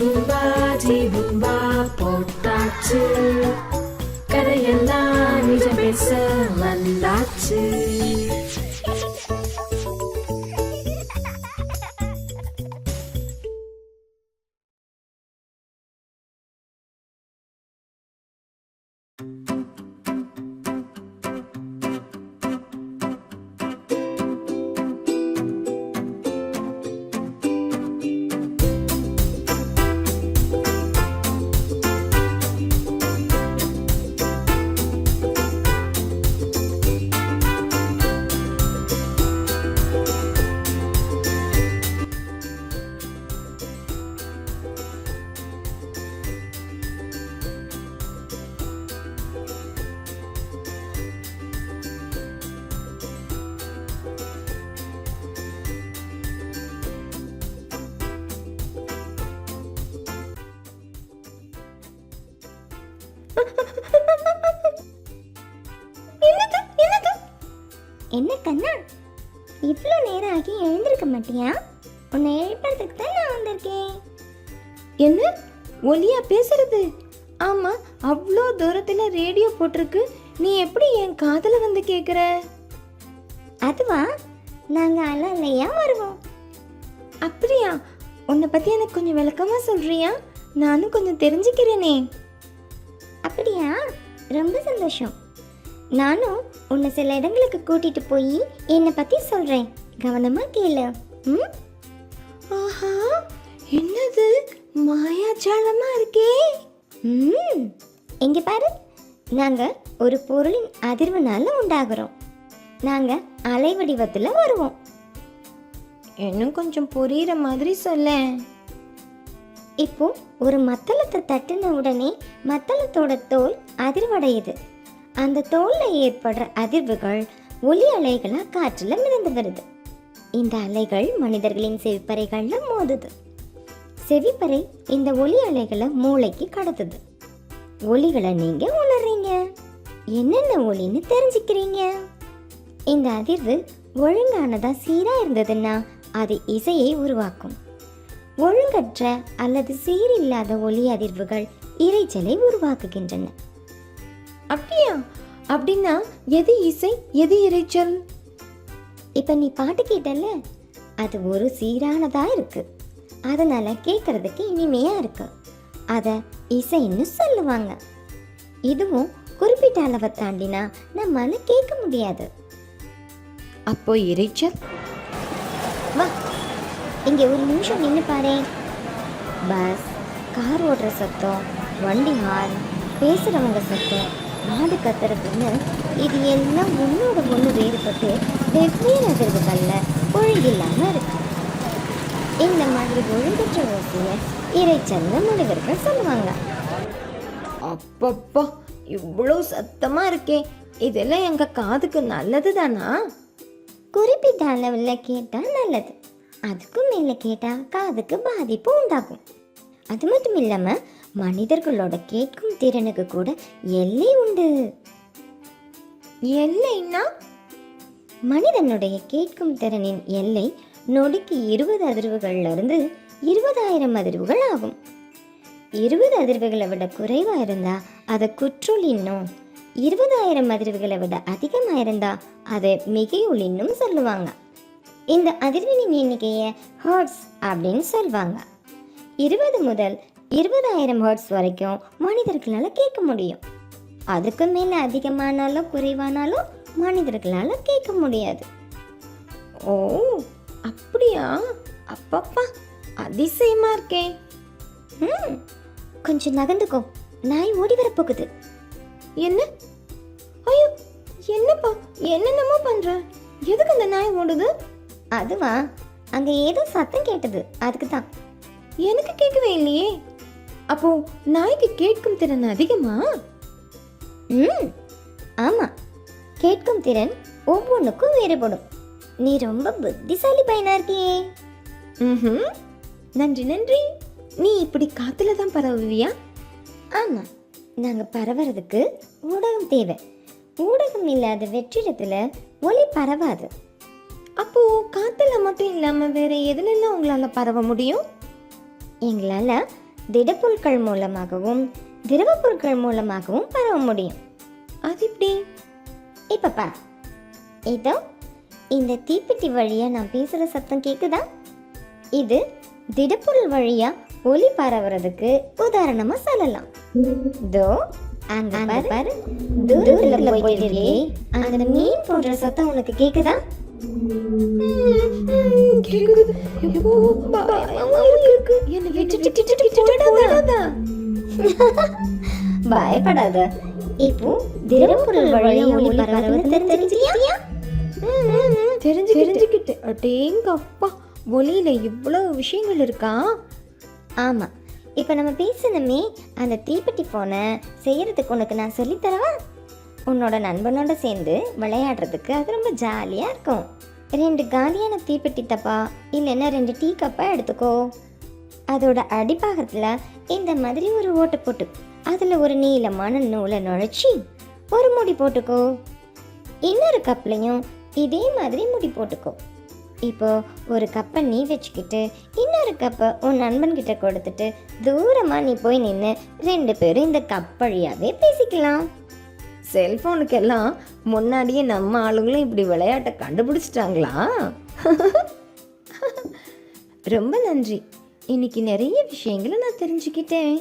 பூம்பா போட்டாச்சு, கதையெல்லாம் நிஜம் பேச வந்தாச்சு. என்ன கண்ணா, இவ்வளோ நேரம் ஆகி எழுந்திருக்க மாட்டியா? உன்னை எழுப்புறதுக்கு தான் நான் வந்திருக்கேன். என்ன ஒலியா பேசுறது? ஆமா, அவ்வளோ தூரத்துல ரேடியோ போட்டிருக்கு, நீ எப்படி என் காதுல வந்து கேக்குற? அதுவா, நாங்க அலையா வருவோம். அப்படியா? உன்னை பத்தி எனக்கு கொஞ்சம் விளக்கமா சொல்றியா? நானும் கொஞ்சம் தெரிஞ்சுக்கிறேனே. அப்படியா? ரொம்ப சந்தோஷம். நானும் உன்னை சில இடங்களுக்கு கூட்டிட்டு போய் என்னை பத்தி சொல்றேன், கவனமா கேளு. ஆஹா, என்னது மாயாஜாலமா இருக்கே. இங்க பாரு, நாங்க ஒரு பொருளின் அதிர்வுனால உண்டாகிறோம். நாங்க அலை வடிவத்துல வருவோம். இன்னும் கொஞ்சம் புரியுற மாதிரி சொல்ல. இப்போ ஒரு மத்தளத்தை தட்டின உடனே மத்தளத்தோட தோல் அதிர்வடையுது. அந்த தோல்ல ஏற்படுற அதிர்வுகள் ஒலி அலைகளா காற்றுல மிதந்து வருது. இந்த அலைகள் மனிதர்களின் செவிப்பறைகள்ல மோதுது. செவிப்பறை இந்த ஒலி அலைகளை மூளைக்கு கடத்துது. ஒலிகளை நீங்க உணர்றீங்க, என்னென்ன ஒலின்னு தெரிஞ்சுக்கிறீங்க. இந்த அதிர்வு ஒழுங்கானதா சீரா இருந்ததுன்னா அது இசையை உருவாக்கும். ஒழுங்கற்ற அல்லது சீரில்லாத ஒலி அதிர்வுகள் இரைச்சலை உருவாக்குகின்றன. அப்படியா? அப்படின்னா எது இசை, எது இரைச்சல்? இப்ப நீ பாட்டு கேட்டல, அது ஒரு சீரானதா இருக்கு, அதனால கேட்கறதுக்கு இனிமையா இருக்கு. அத இசைன்னு சொல்லுவாங்க. இதுவும் குறிப்பிட்ட அளவை தாண்டினா நம்மால கேட்க முடியாது. அப்போ இரைச்சல்? வா, இங்க ஒரு நிமிஷம் நின்று பாரு. பஸ், கார் ஓடுற சத்தம், வண்டி ஹார்ன், பேசுறவங்க சத்தம், மாடு கத்துறதுன்னு இது எல்லாம் ஒன்னோட ஒன்று வேறுபட்டு வெவ்வேறு அதிர்வுகள்ல ஒழுங்கில்லாம இருக்கு. இந்த மாதிரி ஒழுங்கற்ற ஓசையை இரைச்சல்னு மனிதர்கள் சொல்லுவாங்க. அப்பப்பா, இவ்வளோ சத்தமா இருக்கே, இதெல்லாம் எங்க காதுக்கு நல்லது தானா? குறிப்பிட்ட அளவில் கேட்டா நல்லது, அதுக்கும் மேல கேட்டா காதுக்கு பாதிப்பு உண்டாகும். அது மட்டும் இல்லாம மனிதர்களோட கேட்கும் திறனுக்கு கூட எல்லை உண்டு. எல்லைன்னா? மனிதனுடைய கேட்கும் திறனின் எல்லை நொடிக்கு 20 அதிர்வுகள்ல இருந்து 20,000 அதிர்வுகள் ஆகும். 20 அதிர்வுகளை விட குறைவா இருந்தா அதை குற்றொலின்னும், 20,000 அதிர்வுகளை விட அதிகமா இருந்தா அதை மிகையொலின்னும் சொல்லுவாங்க. இந்த அதிர்வினின் எண்ணிக்கையை ஹெர்ட்ஸ் அப்படின்னு சொல்லுவாங்க. 20 முதல் 20,000 ஹெர்ட்ஸ் வரைக்கும் மனிதர்களால கேட்க முடியும். அதுக்கு மேல அதிகமானாலும் குறைவானாலும் மனிதர்களால கேட்க முடியாது. ஓ, அப்படியா? அப்பப்பா, அதிசயமா இருக்கே. கொஞ்சம் நகர்ந்துக்கோ, நாய் ஓடி வர போகுது. என்ன? ஐயோ, என்னப்பா, என்னென்னமோ பண்ற? எதுக்கு அந்த நாய் ஓடுது? அதுவா, அங்க ஏதோ சத்தம் கேட்டது, அதுக்கு தான். எனக்கு கேட்கவே இல்லையே. அப்போ நாய்க்கு கேட்கும் திறன் அதிகமா? ஆமா, கேட்கும் திறன் ஒவ்வொன்றுக்கும் வேறுபடும். நீ ரொம்ப புத்திசாலி பையனா இருக்கியே. நன்றி நன்றி. நீ இப்படி காத்துல தான் பரவுவியா? ஆமா, நாங்க பரவறதுக்கு ஊடகம் தேவை. ஊடகம் இல்லாத வெற்றிடத்துல ஒலி பரவாது. அப்போ காத்துல மட்டும் இல்லாம வேற எதுலெல்லாம் உங்களால பரவ முடியும்? எங்களால திடப்பொருட்கள் மூலமாகவும் திரவ பொருட்கள் மூலமாகவும் பரவ முடியும். அது எப்படி? இப்ப பார், இதோ இந்த தீப்பெட்டி வழியா நான் பேசுற சத்தம் கேக்குதா? இது திடப்பொருள் வழியா ஒலி பரவுறதுக்கு உதாரணமா சொல்லலாம். தோ அங்க பாரு, தூரத்துல போயிட்டு இருக்கே அந்த மீன் போன்ற சத்தம் உனக்கு கேக்குதா? கேக்குது. ஐயோ, பயமா இருக்கு. என்னை விட்டுட்டு போயிடாத. பயப்படாத. இப்போ திரவப்பொருள் வழியா ஒலி பரவுறது தெரிஞ்சுக்கிட்டியா? தெரிஞ்சுக்கிட்டு. அடேங்கப்பா, ஒலியில இவ்வளவு விஷயங்கள் இருக்கா? ஆமா, இப்போ நம்ம பேசணுமே அந்த தீப்பெட்டி போனை செய்யறதுக்கு உனக்கு நான் சொல்லித்தரவா? உன்னோட நண்பனோட சேர்ந்து விளையாடுறதுக்கு அது ரொம்ப ஜாலியாக இருக்கும். 2 காலியான தீப்பெட்டி தப்பா இல்லைன்னா 2 டீ கப்பா எடுத்துக்கோ. அதோட அடிப்பாகத்தில் இந்த மாதிரி ஒரு ஓட்டை போட்டு அதில் ஒரு நீளமான நூலை நுழைச்சி ஒரு முடி போட்டுக்கோ. இன்னொரு கப்லையும் இதே மாதிரி முடி போட்டுக்கோ. இப்போ ஒரு கப்பை நீ வச்சுக்கிட்டு இன்னொரு கப்பை உன் நண்பன்கிட்ட கொடுத்துட்டு தூரமாக நீ போய் நின்று 2 பேரும் இந்த கப் வழியாகவே பேசிக்கலாம். செல்ஃபோனுக்கெல்லாம் முன்னாடியே நம்ம ஆளுங்களும் இப்படி விளையாட்டை கண்டுபிடிச்சிட்டாங்களா? ரொம்ப நன்றி. இன்னைக்கு நிறைய விஷயங்களை நான் தெரிஞ்சுக்கிட்டேன்.